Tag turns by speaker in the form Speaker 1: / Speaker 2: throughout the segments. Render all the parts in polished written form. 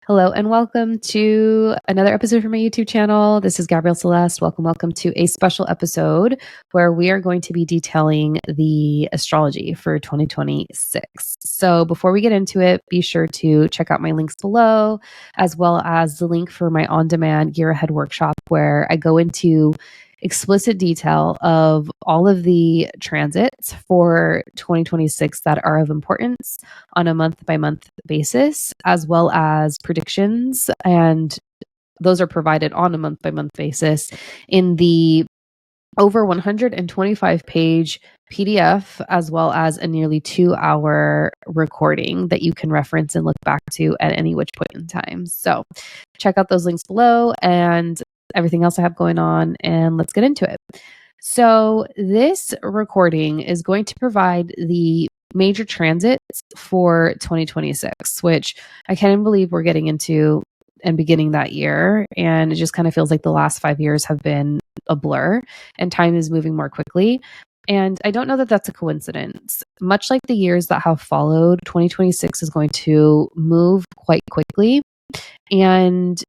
Speaker 1: Hello and welcome to another episode from my YouTube channel. This is Gabrielle Celeste. Welcome to a special episode where we are going to be detailing the astrology for 2026. So before we get into it, be sure to check out my links below, as well as the link for my on-demand year ahead workshop where I go into explicit detail of all of the transits for 2026 that are of importance on a month by month basis, as well as predictions. And those are provided on a month by month basis in the over 125 page PDF, as well as a nearly 2-hour recording that you can reference and look back to at any which point in time. So check out those links below and everything else I have going on, and let's get into it. So this recording is going to provide the major transits for 2026, which I can't even believe we're getting into and beginning that year. And it just kind of feels like the last 5 years have been a blur and time is moving more quickly. And I don't know that that's a coincidence. Much like the years that have followed, 2026 is going to move quite quickly. And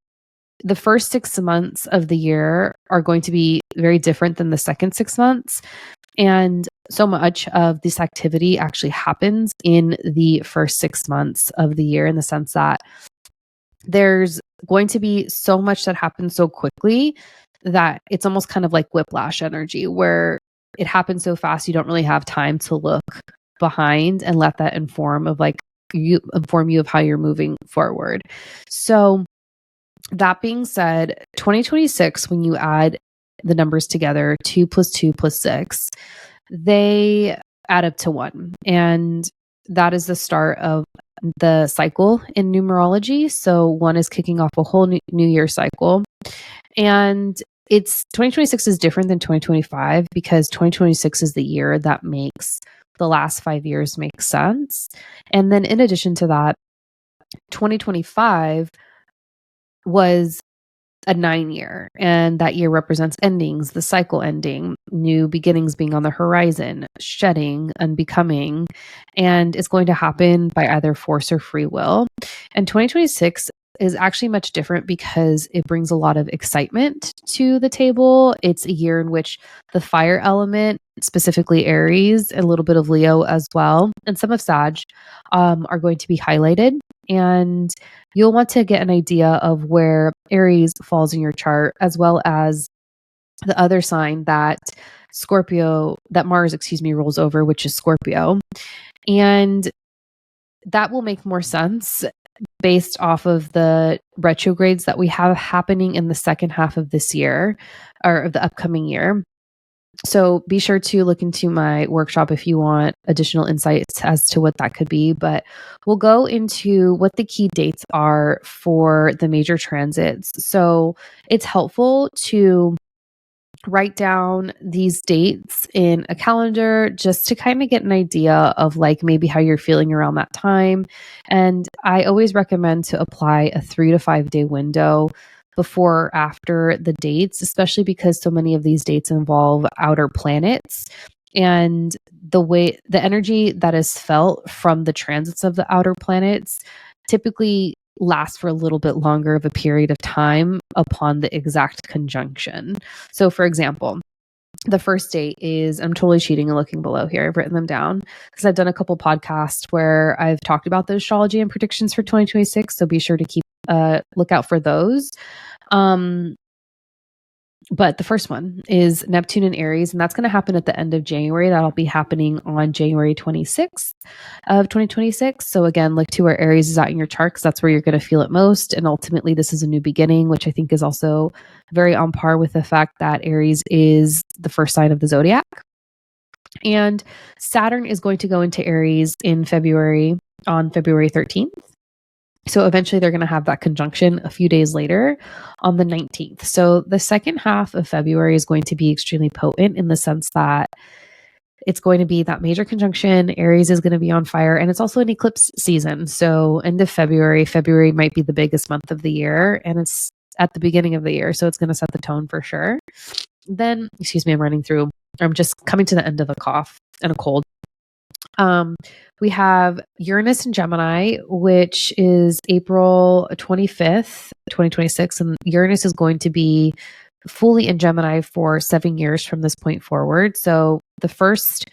Speaker 1: the first 6 months of the year are going to be very different than the second 6 months. And so much of this activity actually happens in the first 6 months of the year, in the sense that there's going to be so much that happens so quickly that it's almost kind of like whiplash energy, where it happens so fast you don't really have time to look behind and let that inform you of how you're moving forward. So that being said, 2026, when you add the numbers together, 2 plus 2 plus 6, they add up to 1. And that is the start of the cycle in numerology. So 1 is kicking off a whole new year cycle. And 2026 is different than 2025 because 2026 is the year that makes the last 5 years make sense. And then in addition to that, 2025 was a 9-year, and that year represents endings, the cycle ending, new beginnings being on the horizon, shedding, unbecoming, and it's going to happen by either force or free will. And 2026 is actually much different because it brings a lot of excitement to the table. It's a year in which the fire element, specifically Aries, a little bit of Leo as well, and some of Sag, are going to be highlighted. And you'll want to get an idea of where Aries falls in your chart, as well as the other sign that Mars, rolls over, which is Scorpio. And that will make more sense based off of the retrogrades that we have happening in the second half of this year, or of the upcoming year. So be sure to look into my workshop if you want additional insights as to what that could be. But we'll go into what the key dates are for the major transits. So it's helpful to write down these dates in a calendar just to kind of get an idea of maybe how you're feeling around that time. And I always recommend to apply a 3 to 5 day window before or after the dates, especially because so many of these dates involve outer planets, and the energy that is felt from the transits of the outer planets typically lasts for a little bit longer of a period of time upon the exact conjunction. So for example, the first date is, I'm totally cheating and looking below here. I've written them down because I've done a couple podcasts where I've talked about the astrology and predictions for 2026. So be sure to keep look out for those. But the first one is Neptune in Aries, and that's going to happen at the end of January. That'll be happening on January 26th of 2026. So again, look to where Aries is at in your chart, because that's where you're going to feel it most. And ultimately, this is a new beginning, which I think is also very on par with the fact that Aries is the first sign of the zodiac. And Saturn is going to go into Aries in February, on February 13th. So eventually they're going to have that conjunction a few days later on the 19th. So the second half of February is going to be extremely potent in the sense that it's going to be that major conjunction. Aries is going to be on fire, and it's also an eclipse season. So end of February might be the biggest month of the year, and it's at the beginning of the year. So it's going to set the tone for sure. Then, I'm just coming to the end of a cough and a cold. We have Uranus in Gemini, which is April 25th, 2026. And Uranus is going to be fully in Gemini for 7 years from this point forward. So the first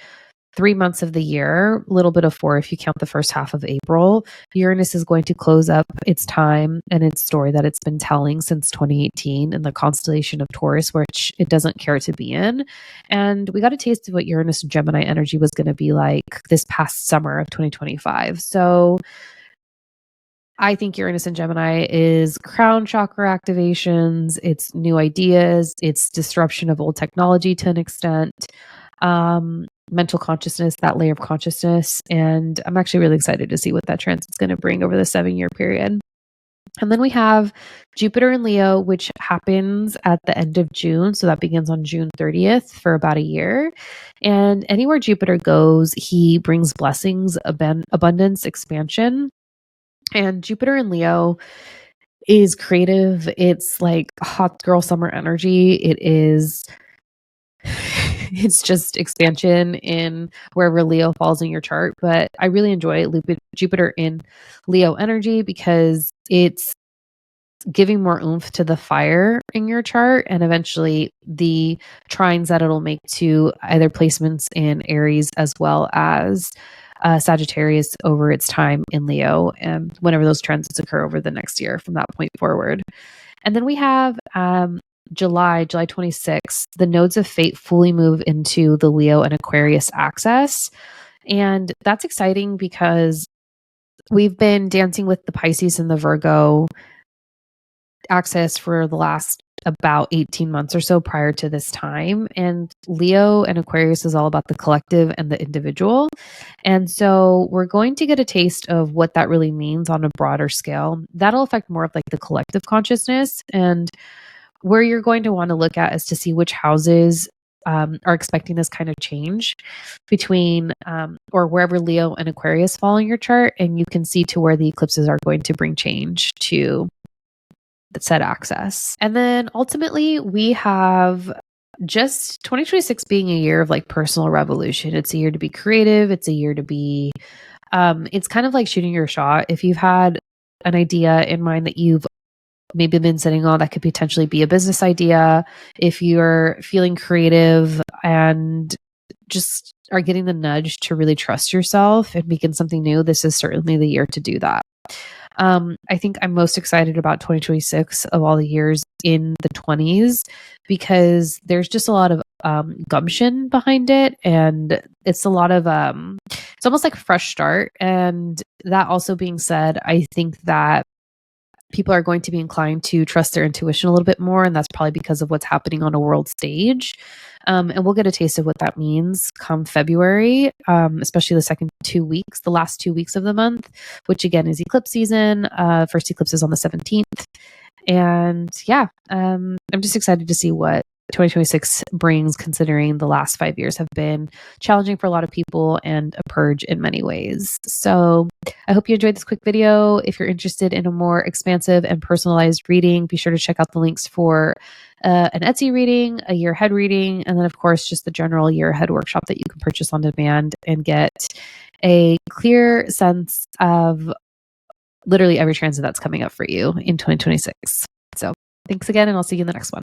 Speaker 1: 3 months of the year, a little bit of 4 if you count the first half of April, Uranus is going to close up its time and its story that it's been telling since 2018 in the constellation of Taurus, which it doesn't care to be in. And we got a taste of what Uranus and Gemini energy was going to be like this past summer of 2025. So I think Uranus and Gemini is crown chakra activations, it's new ideas, it's disruption of old technology to an extent, mental consciousness, that layer of consciousness. And I'm actually really excited to see what that transit's going to bring over the 7-year period. And then we have Jupiter in Leo, which happens at the end of June. So that begins on June 30th for about a year. And anywhere Jupiter goes, he brings blessings, abundance, expansion. And Jupiter in Leo is creative. It's like hot girl summer energy. It's just expansion in wherever Leo falls in your chart. But I really enjoy Jupiter in Leo energy because it's giving more oomph to the fire in your chart and eventually the trines that it'll make to either placements in Aries as well as Sagittarius over its time in Leo and whenever those transits occur over the next year from that point forward. And then we have July 26th, the nodes of fate fully move into the Leo and Aquarius axis. And that's exciting because we've been dancing with the Pisces and the Virgo axis for the last about 18 months or so prior to this time. And Leo and Aquarius is all about the collective and the individual. And so we're going to get a taste of what that really means on a broader scale. That'll affect more of like the collective consciousness. And where you're going to want to look at is to see which houses are expecting this kind of change between or wherever Leo and Aquarius fall in your chart. And you can see to where the eclipses are going to bring change to said access. And then ultimately we have just 2026 being a year of like personal revolution. It's a year to be creative. It's a year to be, it's kind of like shooting your shot. If you've had an idea in mind that you've maybe been sitting on that could potentially be a business idea, if you're feeling creative and just are getting the nudge to really trust yourself and begin something new, this is certainly the year to do that. I think I'm most excited about 2026 of all the years in the 20s because there's just a lot of gumption behind it, and it's a lot of it's almost like a fresh start. And that also being said, I think that people are going to be inclined to trust their intuition a little bit more, and that's probably because of what's happening on a world stage. And we'll get a taste of what that means come February, especially the last 2 weeks of the month, which again is eclipse season. First eclipse is on the 17th. And yeah, I'm just excited to see what 2026 brings, considering the last 5 years have been challenging for a lot of people and a purge in many ways. So I hope you enjoyed this quick video. If you're interested in a more expansive and personalized reading, be sure to check out the links for an Etsy reading, a year ahead reading, and then of course just the general year ahead workshop that you can purchase on demand and get a clear sense of literally every transit that's coming up for you in 2026. So thanks again, and I'll see you in the next one.